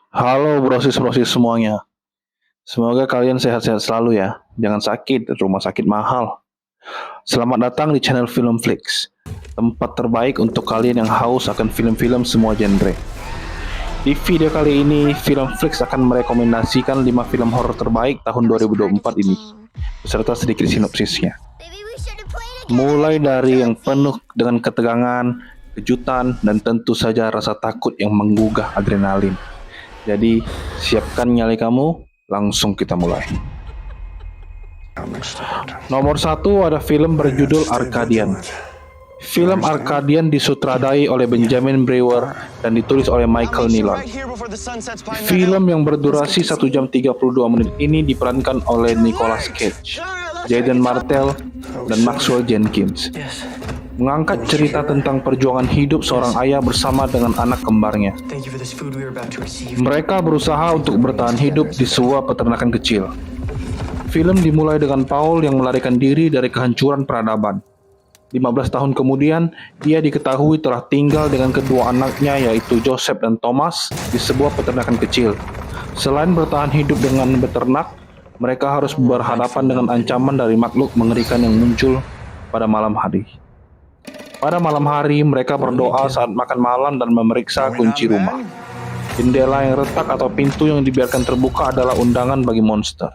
Halo brosis-brosis semuanya. Semoga kalian sehat-sehat selalu ya. Jangan sakit, rumah sakit mahal. Selamat datang di channel Film Flix, tempat terbaik untuk kalian yang haus akan film-film semua genre. Di video kali ini, Film Flix akan merekomendasikan 5 film horor terbaik tahun 2024 ini, beserta sedikit sinopsisnya. Mulai dari yang penuh dengan ketegangan, kejutan, dan tentu saja rasa takut yang menggugah adrenalin. Jadi, siapkan nyali kamu, langsung kita mulai. Nomor 1 ada film berjudul Arcadian. Film Arcadian disutradai oleh Benjamin Brewer dan ditulis oleh Michael Nealon. Film yang berdurasi 1 jam 32 menit ini diperankan oleh Nicolas Cage, Jaden Martell, dan Maxwell Jenkins. Mengangkat cerita tentang perjuangan hidup seorang ayah bersama dengan anak kembarnya. Mereka berusaha untuk bertahan hidup di sebuah peternakan kecil. Film dimulai dengan Paul yang melarikan diri dari kehancuran peradaban. 15 tahun kemudian, dia diketahui telah tinggal dengan kedua anaknya yaitu Joseph dan Thomas di sebuah peternakan kecil. Selain bertahan hidup dengan beternak, mereka harus berhadapan dengan ancaman dari makhluk mengerikan yang muncul pada malam hari. Pada malam hari, mereka berdoa saat makan malam dan memeriksa kunci rumah. Jendela yang retak atau pintu yang dibiarkan terbuka adalah undangan bagi monster.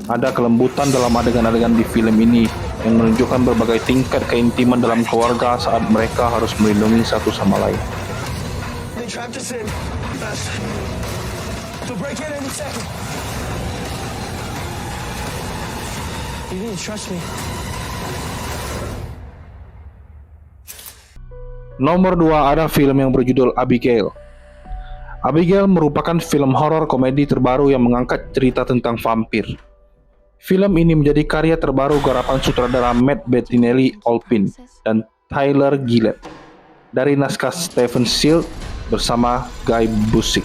Ada kelembutan dalam adegan-adegan di film ini yang menunjukkan berbagai tingkat keintiman dalam keluarga saat mereka harus melindungi satu sama lain. Nomor 2 ada film yang berjudul Abigail. Abigail merupakan film horor komedi terbaru yang mengangkat cerita tentang vampir. Film ini menjadi karya terbaru garapan sutradara Matt Bettinelli-Olpin dan Tyler Gillett dari naskah Stephen Sills bersama Guy Busick.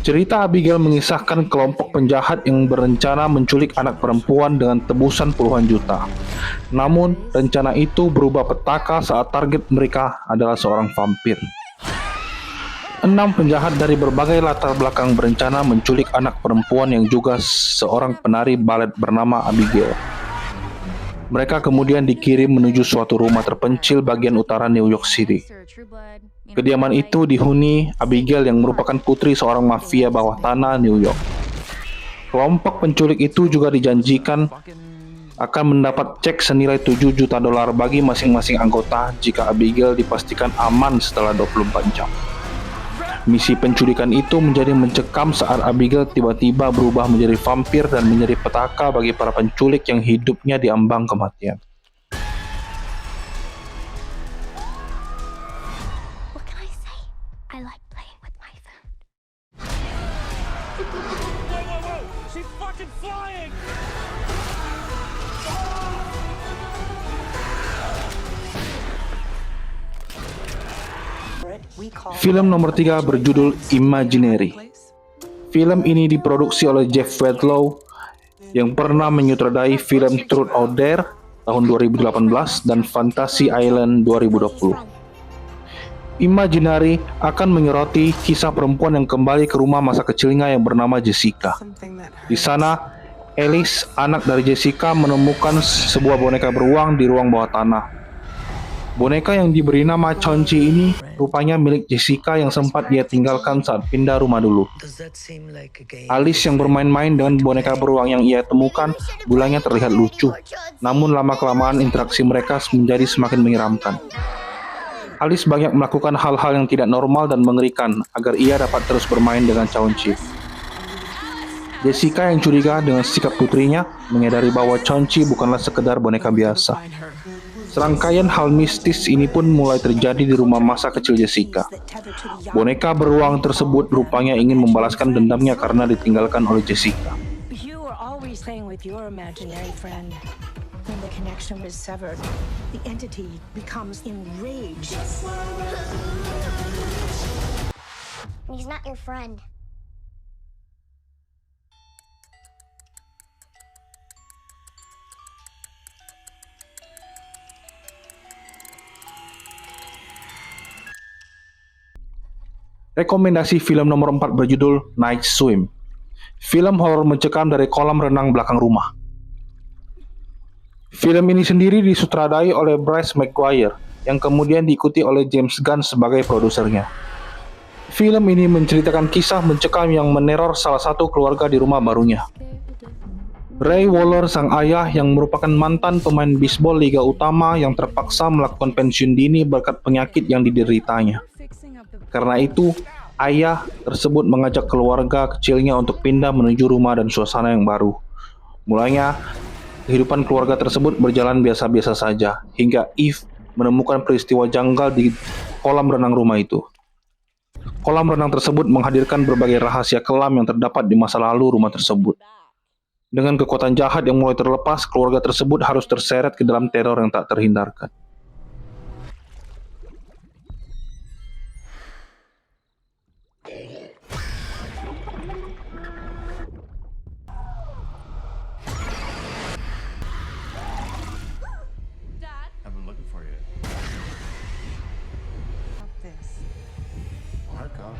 Cerita Abigail mengisahkan kelompok penjahat yang berencana menculik anak perempuan dengan tebusan puluhan juta. Namun, rencana itu berubah petaka saat target mereka adalah seorang vampir. 6 penjahat dari berbagai latar belakang berencana menculik anak perempuan yang juga seorang penari balet bernama Abigail. Mereka kemudian dikirim menuju suatu rumah terpencil bagian utara New York City. Kediaman itu dihuni Abigail yang merupakan putri seorang mafia bawah tanah New York. Kelompok penculik itu juga dijanjikan akan mendapat cek senilai 7 juta dolar bagi masing-masing anggota jika Abigail dipastikan aman setelah 24 jam. Misi penculikan itu menjadi mencekam saat Abigail tiba-tiba berubah menjadi vampir dan menjadi petaka bagi para penculik yang hidupnya diambang kematian. Film nomor 3 berjudul Imaginary. Film ini diproduksi oleh Jeff Wadlow yang pernah menyutradai film Truth or Dare tahun 2018 dan Fantasy Island 2020. Imaginary akan menyoroti kisah perempuan yang kembali ke rumah masa kecilnya yang bernama Jessica. Di sana, Alice, anak dari Jessica, menemukan sebuah boneka beruang di ruang bawah tanah. Boneka yang diberi nama Chauncey ini rupanya milik Jessica yang sempat dia tinggalkan saat pindah rumah dulu. Alice yang bermain-main dengan boneka beruang yang ia temukan mulanya terlihat lucu, namun lama-kelamaan interaksi mereka menjadi semakin menyeramkan. Alice banyak melakukan hal-hal yang tidak normal dan mengerikan agar ia dapat terus bermain dengan Chauncey. Jessica yang curiga dengan sikap putrinya menyadari bahwa Chauncey bukanlah sekedar boneka biasa. Serangkaian hal mistis ini pun mulai terjadi di rumah masa kecil Jessica. Boneka beruang tersebut rupanya ingin membalaskan dendamnya karena ditinggalkan oleh Jessica. When the connection was severed, the entity becomes enraged. He's not your friend. Rekomendasi film nomor 4 berjudul Night Swim. Film horor mencekam dari kolam renang belakang rumah. Film ini sendiri disutradai oleh Bryce Maguire, yang kemudian diikuti oleh James Gunn sebagai produsernya. Film ini menceritakan kisah mencekam yang meneror salah satu keluarga di rumah barunya. Ray Waller, sang ayah yang merupakan mantan pemain bisbol Liga Utama yang terpaksa melakukan pensiun dini berkat penyakit yang dideritanya. Karena itu, ayah tersebut mengajak keluarga kecilnya untuk pindah menuju rumah dan suasana yang baru. Mulanya, kehidupan keluarga tersebut berjalan biasa-biasa saja, hingga Eve menemukan peristiwa janggal di kolam renang rumah itu. Kolam renang tersebut menghadirkan berbagai rahasia kelam yang terdapat di masa lalu rumah tersebut. Dengan kekuatan jahat yang mulai terlepas, keluarga tersebut harus terseret ke dalam teror yang tak terhindarkan. I've been looking for you. Stop this. Marco.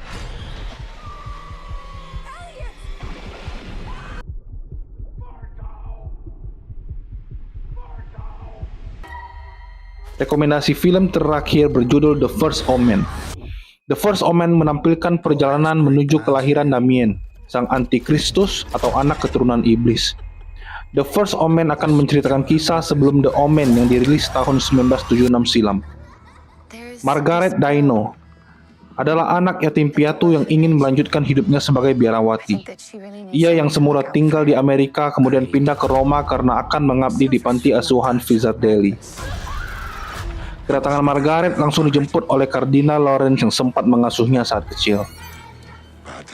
Rekomendasi film terakhir berjudul The First Omen. The First Omen menampilkan perjalanan menuju kelahiran Damien, sang antikristus atau anak keturunan iblis. The First Omen akan menceritakan kisah sebelum The Omen yang dirilis tahun 1976 silam. Margaret Dino adalah anak yatim piatu yang ingin melanjutkan hidupnya sebagai biarawati. Ia yang semula tinggal di Amerika kemudian pindah ke Roma karena akan mengabdi di panti asuhan Pizzardelli. Kedatangan Margaret langsung dijemput oleh Kardinal Lawrence yang sempat mengasuhnya saat kecil.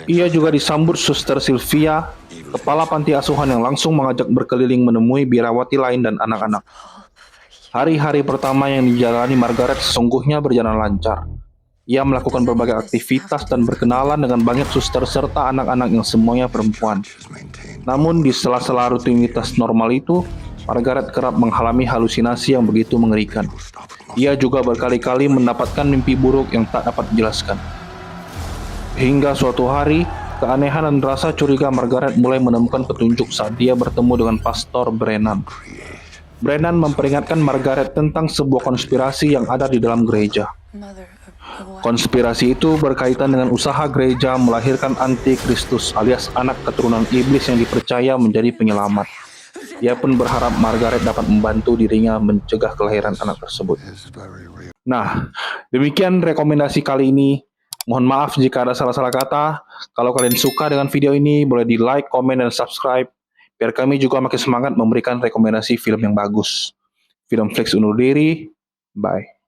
Ia juga disambut Suster Sylvia, kepala panti asuhan yang langsung mengajak berkeliling menemui biarawati lain dan anak-anak. Hari-hari pertama yang dijalani Margaret sesungguhnya berjalan lancar. Ia melakukan berbagai aktivitas dan berkenalan dengan banyak suster serta anak-anak yang semuanya perempuan. Namun di sela-sela rutinitas normal itu, Margaret kerap mengalami halusinasi yang begitu mengerikan. Ia juga berkali-kali mendapatkan mimpi buruk yang tak dapat dijelaskan. Hingga suatu hari, keanehan dan rasa curiga Margaret mulai menemukan petunjuk saat dia bertemu dengan Pastor Brennan. Brennan memperingatkan Margaret tentang sebuah konspirasi yang ada di dalam gereja. Konspirasi itu berkaitan dengan usaha gereja melahirkan antikristus alias anak keturunan iblis yang dipercaya menjadi penyelamat. Ia pun berharap Margaret dapat membantu dirinya mencegah kelahiran anak tersebut. Nah, demikian rekomendasi kali ini. Mohon maaf jika ada salah-salah kata. Kalau kalian suka dengan video ini, boleh di like, komen, dan subscribe. Biar kami juga makin semangat memberikan rekomendasi film yang bagus. Film Flix undur diri. Bye.